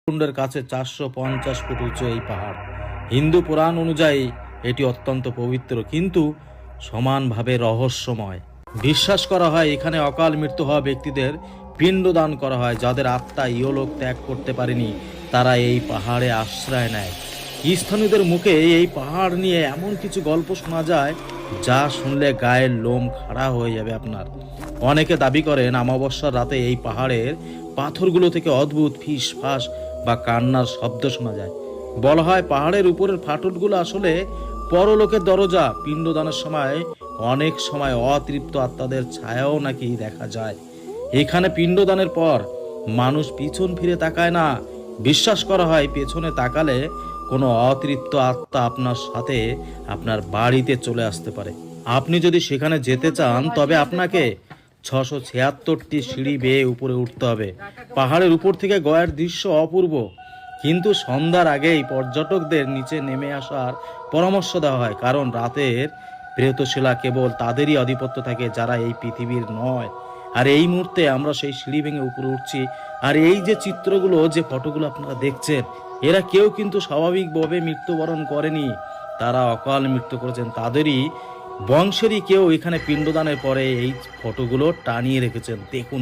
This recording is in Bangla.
কুণ্ডের কাছে 450 ফুট উঁচু এই পাহাড়। হিন্দু পুরাণ অনুযায়ী এটি অত্যন্ত পবিত্র, কিন্তু সমানভাবে রহস্যময়। বিশ্বাস করা হয় এখানে অকাল মৃত্যু হওয়া ব্যক্তিদের পিণ্ডদান করা হয়। যাদের আত্মা ইহলোক ত্যাগ করতে পারেনি তারা এই পাহাড়ে আশ্রয় নেয়। স্থানীয়দের মুখে এই পাহাড় নিয়ে এমন কিছু গল্প শোনা যায় যা শুনলে গায়ের লোম খাড়া হয়ে যাবে আপনার। অনেকে দাবি করেন অমাবস্যার রাতে এই পাহাড়ের পাথরগুলো থেকে অদ্ভুত ফিস ফাস বা কান্নার শব্দ শোনা যায়। বলা হয় পাহাড়ের উপরের ফাটলগুলো আসলে পরলোকের দরজা। পিণ্ডদানের সময় অনেক সময় অতৃপ্ত আত্মাদের ছায়াও নাকি দেখা যায়। এখানে পিণ্ডদানের পর মানুষ পিছন ফিরে তাকায় না। বিশ্বাস করা হয় পেছনে তাকালে কোনো অতৃপ্ত আত্মা আপনার সাথে আপনার বাড়িতে চলে আসতে পারে। আপনি যদি সেখানে যেতে চান তবে আপনাকে 676টি সিঁড়ি বেয়ে উপরে উঠতে হবে। পাহাড়ের উপর থেকে গয়ার দৃশ্য অপূর্ব, কিন্তু সন্ধ্যার আগেই পর্যটকদের নিচে নেমে আসার পরামর্শ দেওয়া হয়, কারণ রাতের প্রেতশিলা কেবল তাদেরই আধিপত্য থাকে যারা এই পৃথিবীর নয়। আর এই মুহূর্তে আমরা সেই সিঁড়ি ভেঙে উপরে উঠছি। আর এই যে চিত্রগুলো, যে ফটোগুলো আপনারা দেখছেন, এরা কেউ কিন্তু স্বাভাবিকভাবে মৃত্যুবরণ করেনি, তারা অকাল মৃত্যু করেছেন। তাদেরই বংশেরই কেউ এখানে পিণ্ডদানের পরে এই ফটোগুলো টানিয়ে রেখেছেন। দেখুন।